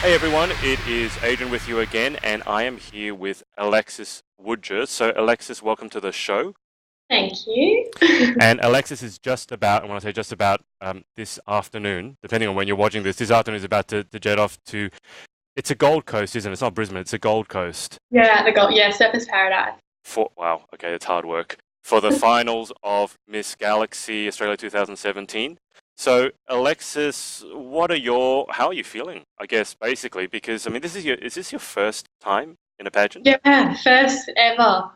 Hey everyone, it is Adrian with you again, and I am here with Alexis Woodger. So Alexis, welcome to the show. Thank you. And Alexis is just about, and when I say just about, this afternoon, depending on when you're watching this afternoon is about to jet off to, it's a Gold Coast, isn't it? It's not Brisbane, it's a Gold Coast. Yeah, the goal. Yeah, Surfers Paradise. Wow, okay, it's hard work. For the finals of Miss Galaxy Australia 2017. So Alexis, how are you feeling? I guess basically because I mean, is this your first time in a pageant? Yeah, first ever.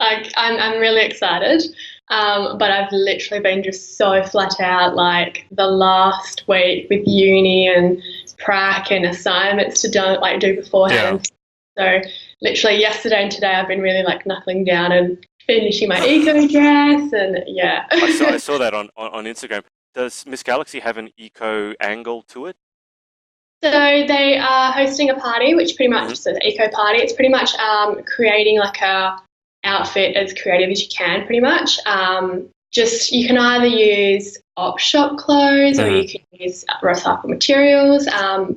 I'm really excited. But I've literally been just so flat out like the last week with uni and prac and assignments to do Yeah. beforehand. So literally yesterday and today I've been really like knuckling down and finishing my eco dress and yeah. I saw that on Instagram. Does Miss Galaxy have an eco angle to it? So they are hosting a party, which pretty much Hmm. is an eco party. It's pretty much creating like a outfit as creative as you can, pretty much. Just you can either use op shop clothes or Hmm. you can use recycled materials.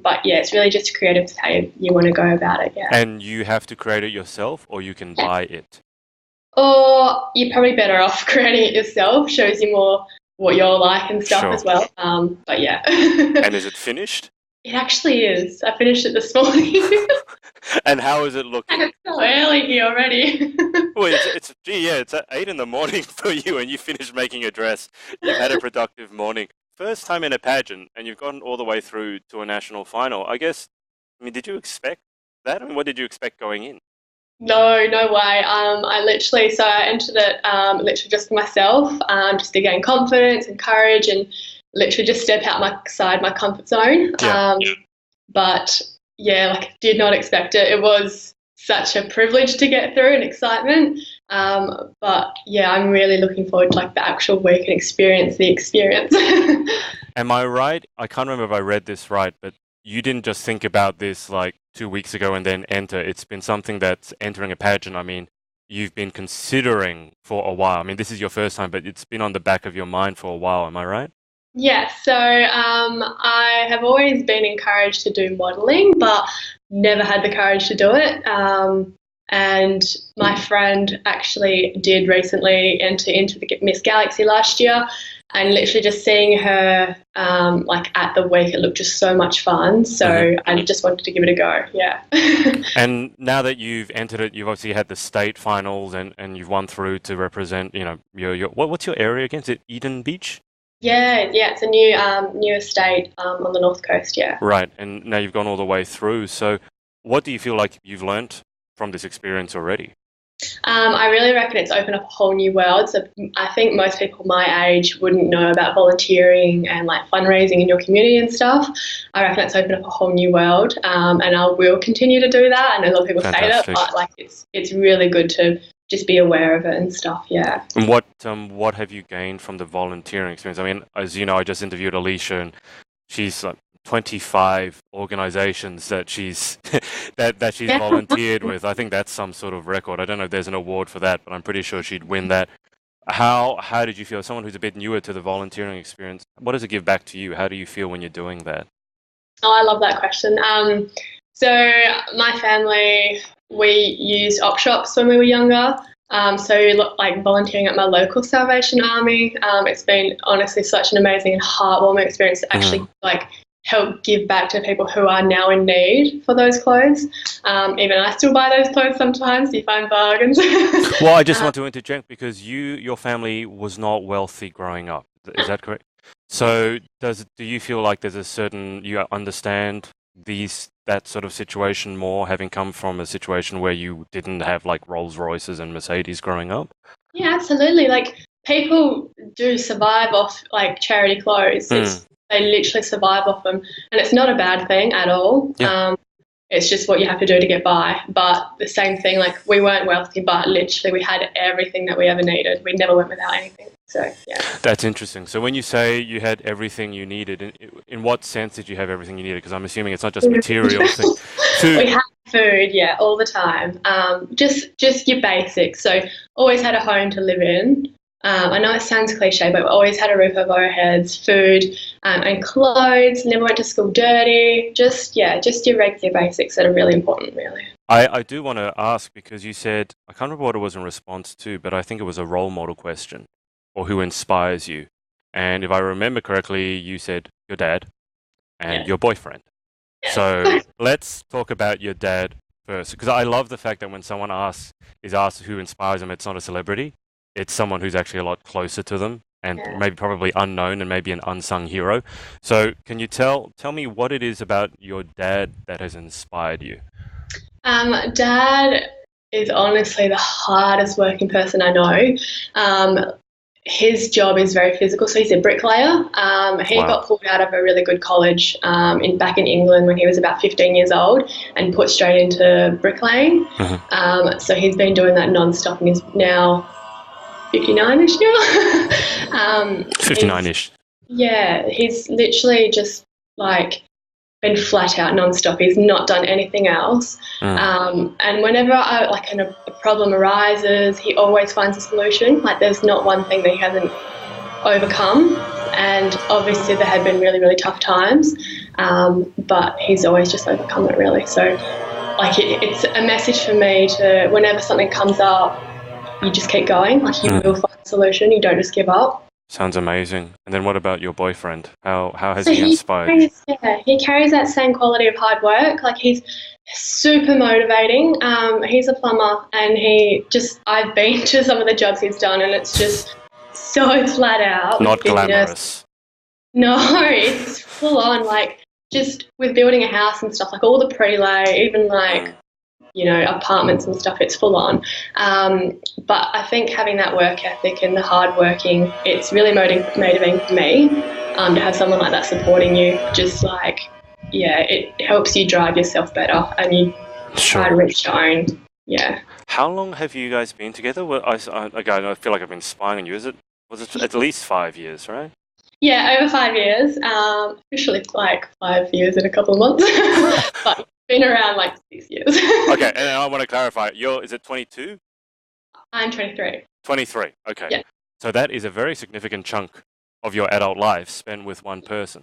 But yeah, it's really just creative to how you want to go about it. Yeah. And you have to create it yourself, or you can buy it. Or you're probably better off creating it yourself. Shows you more what you're like and stuff Sure. as well. But yeah. And is it finished? It actually is. I finished it this morning. And how is it And looking? it's so early here already. Well, it's at 8 in the morning for you, and you finished making a dress. You've had a productive morning. First time in a pageant, and you've gotten all the way through to a national final. I guess. I mean, did you expect that? I mean, what did you expect going in? No, no way. I entered it literally just for myself, just to gain confidence and courage and literally just step outside my comfort zone. Yeah. But yeah, like did not expect it. It was such a privilege to get through and excitement. But yeah, I'm really looking forward to like the actual week and experience the experience. Am I right? I can't remember if I read this right, but you didn't just think about this like 2 weeks ago and then enter. It's been something that's entering a pageant. I mean, you've been considering for a while. I mean, this is your first time, but it's been on the back of your mind for a while. Am I right? Yeah, so I have always been encouraged to do modelling, but never had the courage to do it. And my friend actually did recently enter into the Miss Galaxy last year, and literally just seeing her like at the week, it looked just so much fun. Hmm. So I just wanted to give it a go. Yeah. And now that you've entered it, you've obviously had the state finals and you've won through to represent, your what's your area again? Is it Eden Beach? Yeah, yeah, it's a new estate on the north coast. Yeah. Right. And now you've gone all the way through. So what do you feel like you've learnt from this experience already? I really reckon it's opened up a whole new world. So I think most people my age wouldn't know about volunteering and like fundraising in your community and stuff. I reckon it's opened up a whole new world, and I will continue to do that. I know a lot of people say that, Fantastic. but like it's really good to just be aware of it and stuff. Yeah. And what have you gained from the volunteering experience? I mean, as you know, I just interviewed Alicia, and she's like 25 organizations that she's that she's Yeah. volunteered with. I think that's some sort of record. I don't know if there's an award for that, but I'm pretty sure she'd win that. How did you feel? Someone who's a bit newer to the volunteering experience, what does it give back to you? How do you feel when you're doing that? Oh, I love that question. So my family, we used op shops when we were younger. Like volunteering at my local Salvation Army, it's been honestly such an amazing and heartwarming experience to Mhm. actually like help give back to people who are now in need for those clothes. Even I still buy those clothes sometimes. You find bargains. Well, I just um, want to interject because your family was not wealthy growing up. Is that correct? So do you feel like there's a certain you understand that sort of situation more, having come from a situation where you didn't have like Rolls Royces and Mercedes growing up? Yeah, absolutely. Like people do survive off like charity clothes. Mm, They literally survive off them, and it's not a bad thing at all. yeah, It's just what you have to do to get by. But the same thing, like we weren't wealthy, but literally we had everything that we ever needed. We never went without anything. So yeah. that's interesting. So when you say you had everything you needed, in what sense did you have everything you needed? Because I'm assuming it's not just material thing. We Food. had food, yeah, all the time. Just your basics. So always had a home to live in. I know it sounds cliche, but we always had a roof over our heads, food, and clothes. Never went to school dirty. Just your regular basics that are really important, really. I do want to ask because you said, I can't remember what it was in response to, but I think it was a role model question or who inspires you. And if I remember correctly, you said your dad and Yes. your boyfriend. So Yes. let's talk about your dad first, because I love the fact that when someone is asked who inspires them, it's not a celebrity. It's someone who's actually a lot closer to them and Yeah. maybe probably unknown and maybe an unsung hero. So can you tell me what it is about your dad that has inspired you? Dad is honestly the hardest working person I know. His job is very physical, so he's a bricklayer. He Wow. got pulled out of a really good college back in England when he was about 15 years old and put straight into bricklaying. Mhm. So he's been doing that non-stop and he's now 59ish now. 59-ish. He's literally just like been flat out non-stop. He's not done anything else. Mm. And whenever a problem arises, he always finds a solution. Like there's not one thing that he hasn't overcome. And obviously there had been really, really tough times, but he's always just overcome it really. So it's a message for me to whenever something comes up, you just keep going. Like you will find a solution. You don't just give up. Sounds amazing. And then what about your boyfriend? How has So he inspired you? he carries that same quality of hard work. Like he's super motivating. He's a plumber, and I've been to some of the jobs he's done, and it's just so flat out with Not fitness. glamorous. No, it's full on. Like just with building a house and stuff, like all the pre-lay, even like apartments and stuff, it's full on. But I think having that work ethic and the hard working, it's really motivating for me to have someone like that supporting you. Just it helps you drive yourself better and you try to Sure. reach your own. Yeah. How long have you guys been together? Well, again, I feel like I've been spying on you. Was it at least 5 years, right? Yeah, over 5 years. Officially like 5 years in a couple of months. But been around like 6 years. Okay, and I want to clarify. Is it 22? I'm 23. 23. Okay. Yeah. So that is a very significant chunk of your adult life spent with one person.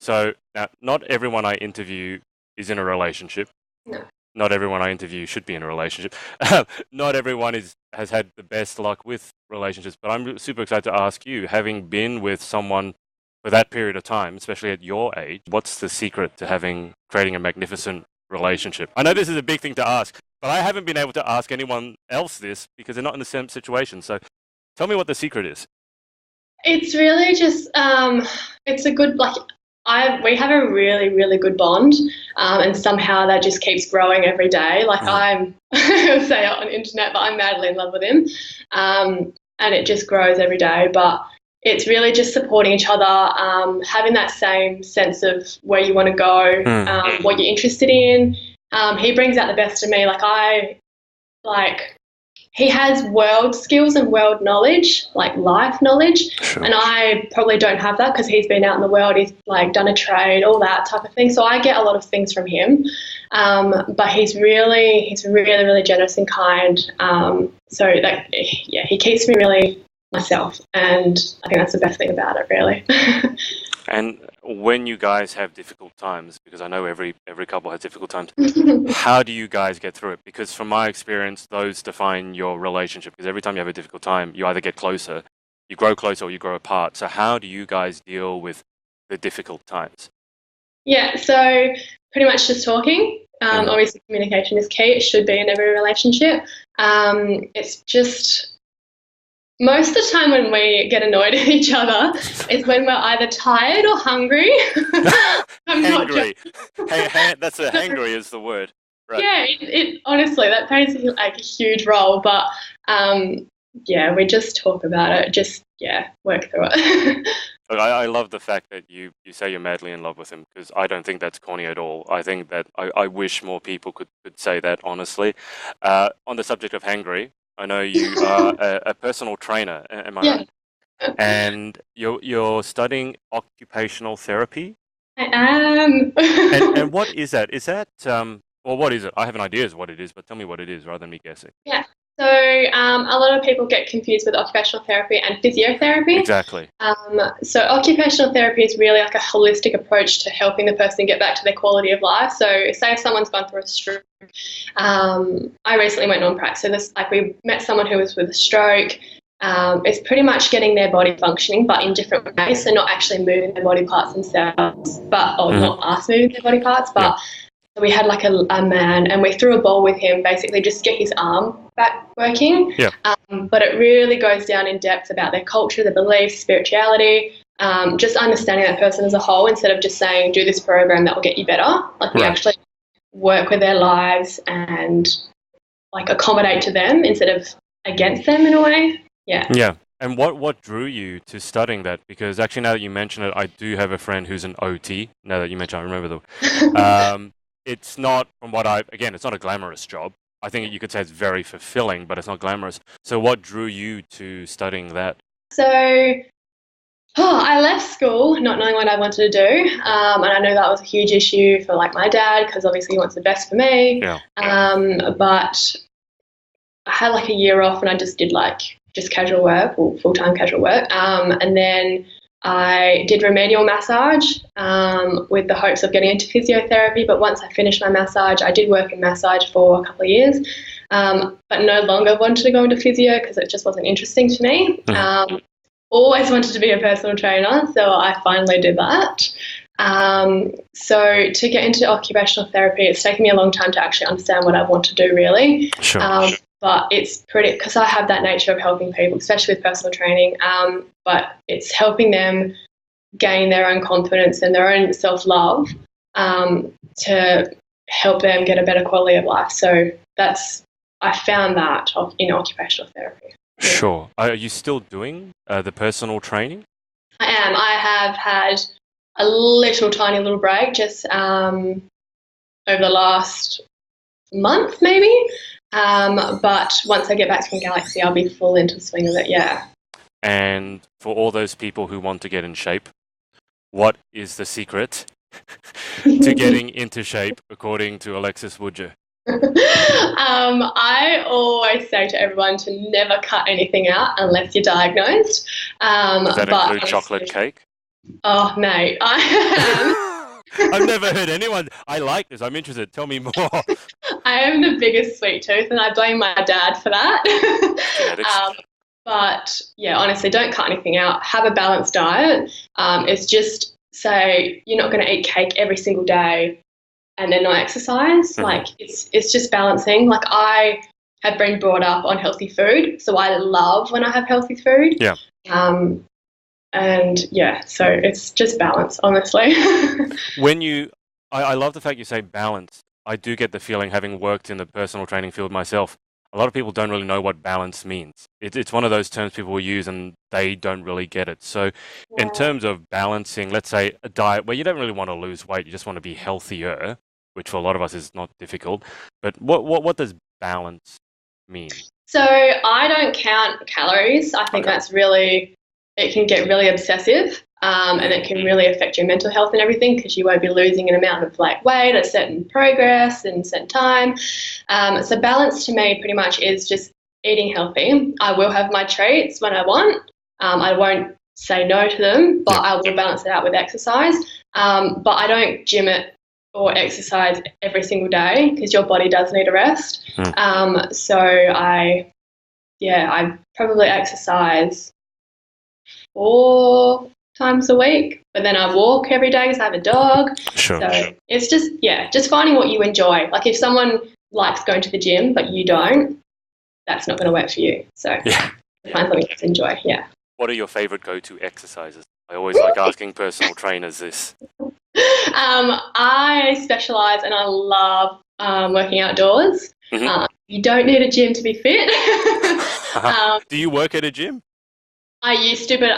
So now, not everyone I interview is in a relationship. No. Not everyone I interview should be in a relationship. Not everyone has had the best luck with relationships. But I'm super excited to ask you, having been with someone for that period of time, especially at your age, what's the secret to creating a magnificent relationship? I know this is a big thing to ask, but I haven't been able to ask anyone else this because they're not in the same situation. So tell me what the secret is. It's really just it's a good we have a really, really good bond, and somehow that just keeps growing every day. Like I'm I'll say it on the internet, but I'm madly in love with him, and it just grows every day. But it's really just supporting each other, having that same sense of where you want to go, what you're interested in. He brings out the best in me. He has world skills and world knowledge, like life knowledge, Sure. and I probably don't have that because he's been out in the world. He's done a trade, all that type of thing. So I get a lot of things from him, but he's really, really generous and kind. He keeps me really myself, and I think that's the best thing about it, really. And when you guys have difficult times, because I know every couple has difficult times, how do you guys get through it? Because from my experience, those define your relationship. Because every time you have a difficult time, you either get closer, you grow closer, or you grow apart. So how do you guys deal with the difficult times? Yeah, so pretty much just talking. Obviously, communication is key. It should be in every relationship. It's just most of the time when we get annoyed at each other is when we're either tired or hungry. I'm not Hangry. That's hangry is the word. Right. Yeah, it honestly that plays a huge role, but we just talk about it, just work through it. Look, I love the fact that you say you're madly in love with him because I don't think that's corny at all. I think that I wish more people could say that honestly. On the subject of hangry, I know you are a personal trainer, am I right? And you're studying occupational therapy? I am. And what is that? Is that what is it? I have an idea as what it is, but tell me what it is rather than me guessing. Yeah. So a lot of people get confused with occupational therapy and physiotherapy. Exactly. So occupational therapy is really like a holistic approach to helping the person get back to their quality of life. So say if someone's gone through a stroke, I recently went on prac. So we met someone who was with a stroke. It's pretty much getting their body functioning, but in different ways. So not actually moving their body parts themselves, not us moving their body parts, but we had like a man, and we threw a ball with him, basically just to get his arm back working. Yeah. But it really goes down in depth about their culture, their beliefs, spirituality, just understanding that person as a whole instead of just saying, do this program that will get you better. Like we actually work with their lives and like accommodate to them instead of against them in a way. Yeah. Yeah. And what drew you to studying that? Because actually, now that you mention it, I do have a friend who's an OT. Now that you mention, I remember the. It's not, it's not a glamorous job. I think you could say it's very fulfilling, but it's not glamorous. So what drew you to studying that? So I left school not knowing what I wanted to do. And I know that was a huge issue for like my dad because obviously he wants the best for me. Yeah. But I had like a year off and I just did like just casual work or full-time casual work. And then I did remedial massage with the hopes of getting into physiotherapy. But once I finished my massage, I did work in massage for a couple of years, but no longer wanted to go into physio because it just wasn't interesting to me. Always wanted to be a personal trainer, so I finally did that. So to get into occupational therapy, it's taken me a long time to actually understand what I want to do really. Sure. But it's pretty, because I have that nature of helping people, especially with personal training, but it's helping them gain their own confidence and their own self-love to help them get a better quality of life. So I found that in occupational therapy. Yeah. Sure. Are you still doing the personal training? I am. I have had a little tiny little break just over the last month maybe. But once I get back from Galaxy, I'll be full into the swing of it, yeah. And for all those people who want to get in shape, what is the secret to getting into shape according to Alexis Woodger? I always say to everyone to never cut anything out unless you're diagnosed. Does that include chocolate cake? Oh, mate, I am. I've never heard anyone. I like this. I'm interested. Tell me more. I am the biggest sweet tooth, and I blame my dad for that. But yeah, honestly, don't cut anything out. Have a balanced diet. It's just say you're not going to eat cake every single day and then not exercise. Mm-hmm. Like it's just balancing. Like I have been brought up on healthy food, so I love when I have healthy food. Yeah. And yeah, so it's just balance, honestly. I love the fact you say balance. I do get the feeling, having worked in the personal training field myself, a lot of people don't really know what balance means. It's one of those terms people will use and they don't really get it. So in terms of balancing, let's say a diet where you don't really want to lose weight, you just want to be healthier, which for a lot of us is not difficult. But what does balance mean? So I don't count calories. I think that's really... It can get really obsessive and it can really affect your mental health and everything because you won't be losing an amount of like weight at certain progress and certain time. So balance to me pretty much is just eating healthy. I will have my treats when I want. I won't say no to them, but I will balance it out with exercise. But I don't gym it or exercise every single day because your body does need a rest. So I probably exercise 4 times a week, but then I walk every day because I have a dog. Sure. So it's just finding what you enjoy. Like if someone likes going to the gym but you don't, that's not going to work for you. So find something to enjoy. Yeah. What are your favorite go-to exercises? I always like asking personal trainers this. I specialize and I love working outdoors. Mm-hmm. You don't need a gym to be fit. Do you work at a gym? I used to, but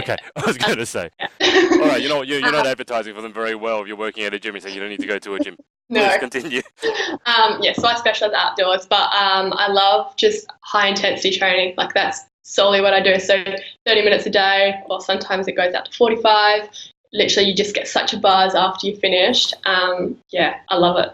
Okay, I was going to say. All right, you know what? You're not advertising for them very well if you're working at a gym and say you don't need to go to a gym. No. Please continue. So I specialise outdoors, but I love just high-intensity training. Like that's solely what I do. So 30 minutes a day, or sometimes it goes out to 45. Literally, you just get such a buzz after you've finished. I love it.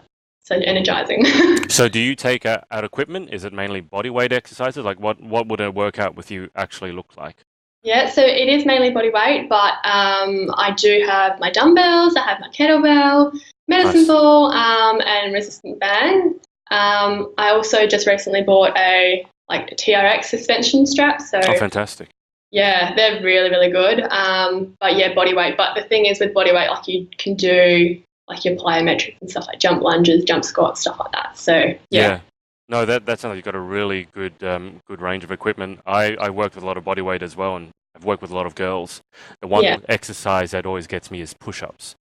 so energizing. So do you take out equipment? Is it mainly body weight exercises? Like what would a workout with you actually look like? Yeah, so it is mainly body weight, but I do have my dumbbells, I have my kettlebell, medicine Nice. ball, and resistant band. I also just recently bought a TRX suspension strap, so Oh, fantastic. yeah, they're really, really good. But yeah, body weight. But the thing is with body weight, like you can do like your plyometrics and stuff like jump lunges, jump squats, stuff like that. So yeah, Yeah. No, that sounds like you've got a really good range of equipment. I work with a lot of body weight as well, and I've worked with a lot of girls. The yeah, one exercise that always gets me is push-ups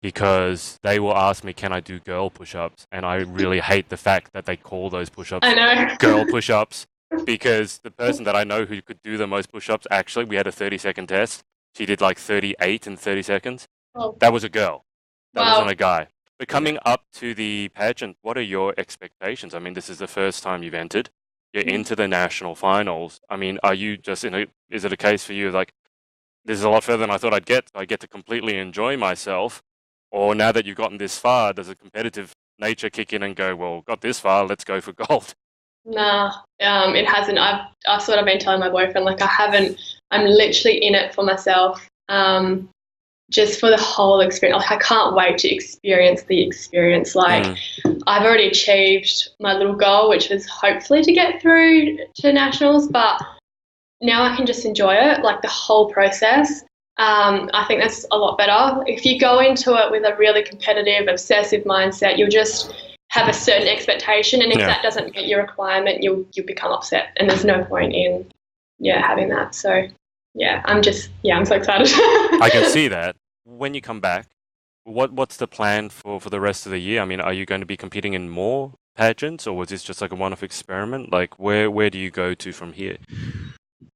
because they will ask me, "Can I do girl push-ups?" And I really hate the fact that they call those I push-ups know. girl push-ups because the person that I know who could do the most push-ups, actually, we had a 30-second test. She did like 38 in 30 seconds. Oh, That was a girl. That wasn't wow. a guy. But coming up to the pageant, what are your expectations? I mean, this is the first time you've entered. You're into the national finals. I mean, are you just is it a case for you like, this is a lot further than I thought I'd get. I get to completely enjoy myself. Or now that you've gotten this far, does a competitive nature kick in and go, well, got this far, let's go for gold? Nah, it hasn't. I've sort of been telling my boyfriend like I haven't. I'm literally in it for myself. Just for the whole experience. Like I can't wait to experience the experience. Like Mm, I've already achieved my little goal, which was hopefully to get through to nationals, but now I can just enjoy it, like the whole process. I think that's a lot better. If you go into it with a really competitive, obsessive mindset, you'll just have a certain expectation, and if yeah, that doesn't meet your requirement, you'll become upset, and there's no point in having that. So I'm so excited. I can see that. When you come back, what's the plan for the rest of the year? I mean, are you going to be competing in more pageants, or was this just like a one-off experiment? Like, where do you go to from here?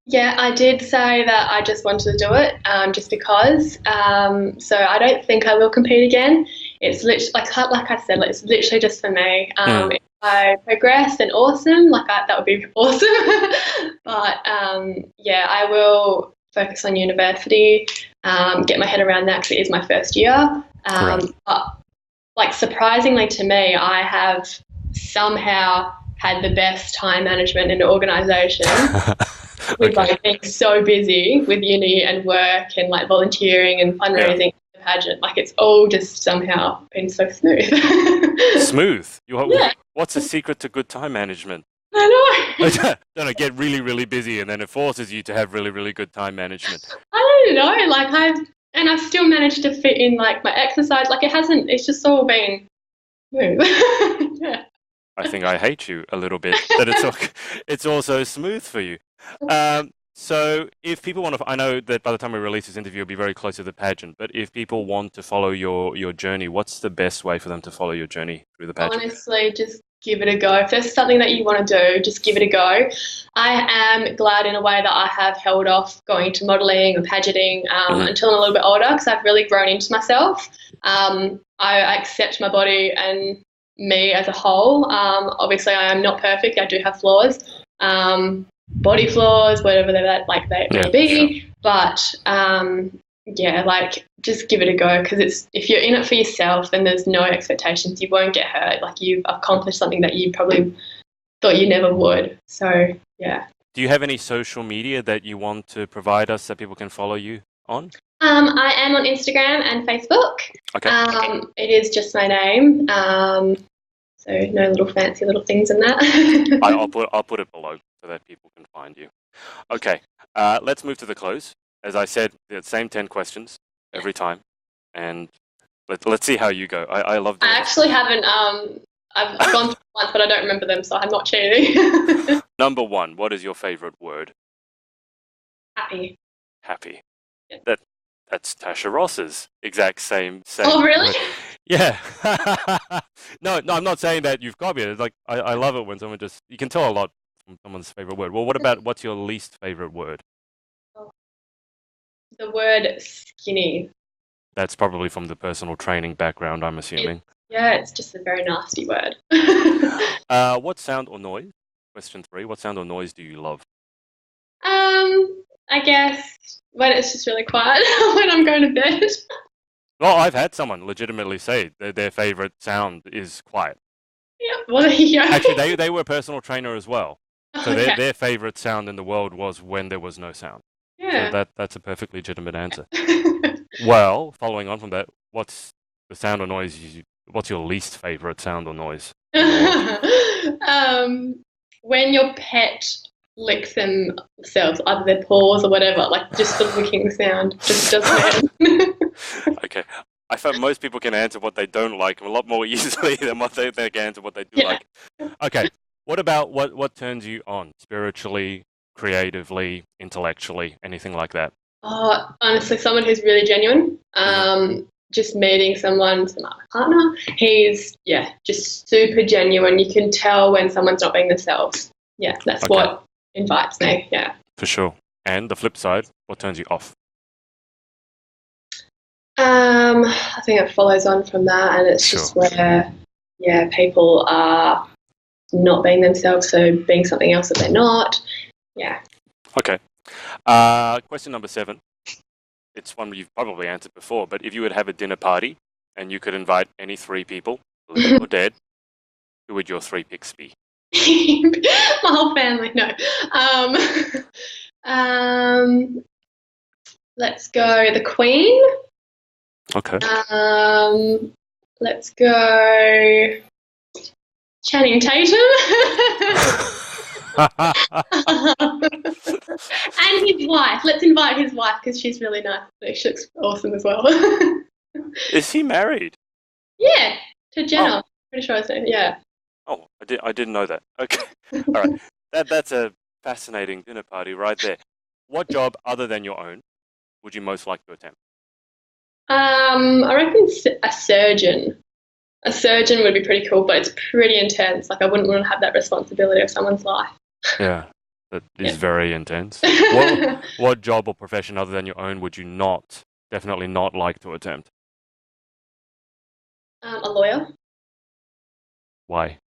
Yeah, I did say that I just wanted to do it just because. So I don't think I will compete again. It's literally, like I said, it's literally just for me. Mm, If I progress, then awesome. That would be awesome. But yeah, I will focus on university, get my head around that because it is my first year. right. But like surprisingly to me, I have somehow had the best time management in the organisation with Okay. like being so busy with uni and work and like volunteering and Yeah. fundraising the pageant. Like it's all just somehow been so smooth. Smooth. Yeah, What's the secret to good time management? I know. Don't know, get really, really busy and then it forces you to have really, really good time management. I don't know. I've still managed to fit in like my exercise. Like it hasn't. It's just all been smooth. Yeah. I think I hate you a little bit that it's also smooth for you. So if people want to, I know that by the time we release this interview, it'll be very close to the pageant. But if people want to follow your journey, what's the best way for them to follow your journey through the pageant? Honestly, just give it a go. If there's something that you want to do, just give it a go. I am glad in a way that I have held off going to modelling or pageanting Hmm. until I'm a little bit older because I've really grown into myself. I accept my body and me as a whole. Obviously, I am not perfect. I do have flaws, body flaws, whatever they Yeah, may sure. be. But yeah, like just give it a go because if you're in it for yourself, then there's no expectations. You won't get hurt. Like you've accomplished something that you probably thought you never would. So yeah. Do you have any social media that you want to provide us that people can follow you on? I am on Instagram and Facebook. Okay. It is just my name. So no little fancy little things in that. I'll put it below so that people can find you. Okay. Let's move to the close. As I said, the same 10 questions every time, and let's see how you go. I love doing I this. actually haven't. I've gone through once, but I don't remember them, so I'm not cheating. Number one, what is your favorite word? Happy. Happy. Yeah. That's Tasha Ross's exact same Oh, really? word. Yeah. No, I'm not saying that you've copied it. It's like I love it when someone just you can tell a lot from someone's favorite word. Well, what's your least favorite word? The word skinny. That's probably from the personal training background, I'm assuming. Yeah, it's just a very nasty word. What sound or noise? Question three. What sound or noise do you love? I guess when it's just really quiet when I'm going to bed. Well, I've had someone legitimately say that their favorite sound is quiet. Yeah. Well, there you go. Actually, they were a personal trainer as well. So Okay. their favorite sound in the world was when there was no sound. So Yeah. that's a perfectly legitimate answer. Well, following on from that, what's the sound or noise what's your least favorite sound or noise in the world? um, when your pet licks themselves, either their paws or whatever, like just the licking sound just doesn't end. Okay. I find most people can answer what they don't like a lot more easily than what they can answer what they do Yeah. like. Okay. What about what turns you on spiritually, creatively, intellectually, anything like that? Oh, honestly, someone who's really genuine. Hmm. Just meeting someone, my partner, he's, yeah, just super genuine. You can tell when someone's not being themselves. Yeah, that's Okay, what invites me. Yeah. for sure. And the flip side, what turns you off? I think it follows on from that, and it's Sure. just where, yeah, people are not being themselves, so being something else that they're not. Yeah. Okay. Question number 7. It's one you've probably answered before, but if you would have a dinner party and you could invite any 3 people, living or dead, who would your 3 picks be? My whole family, no. Um, um, let's go the Queen. Okay. Um, let's go Channing Tatum. And his wife. Let's invite his wife because she's really nice. She looks awesome as well. Is he married? Yeah, to Oh, Jenna. Pretty sure I said, yeah. oh, I didn't know that. Okay. All right. That's a fascinating dinner party right there. What job other than your own would you most like to attempt? I reckon a surgeon. A surgeon would be pretty cool, but it's pretty intense. Like I wouldn't want to have that responsibility of someone's life. Yeah, that is Yeah. very intense. What job or profession other than your own would you definitely not like to attempt? A lawyer, Why?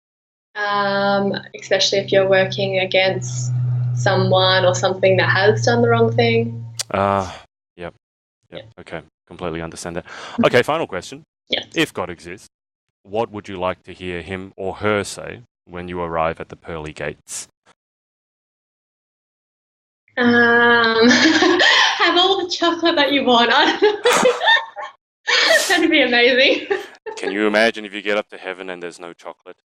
especially if you're working against someone or something that has done the wrong thing. Uh, yep, Yeah. yep. Okay, completely understand that. Okay, final question. Yeah. If God exists, what would you like to hear him or her say when you arrive at the pearly gates? Have all the chocolate that you want. I don't know. That'd be amazing. Can you imagine if you get up to heaven and there's no chocolate?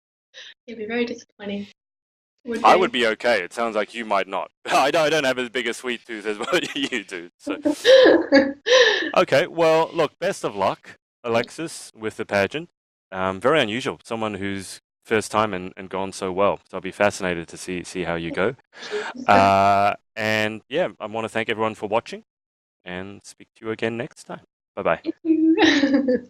It'd be very disappointing. Would I would be. be okay. It sounds like you might not. I don't have as big a sweet tooth as what you do. So, okay. Well, look, best of luck, Alexis, with the pageant. Very unusual. Someone who's first time and gone so well. So I'll be fascinated to see how you go. And yeah, I want to thank everyone for watching and speak to you again next time. Bye bye. Thank you.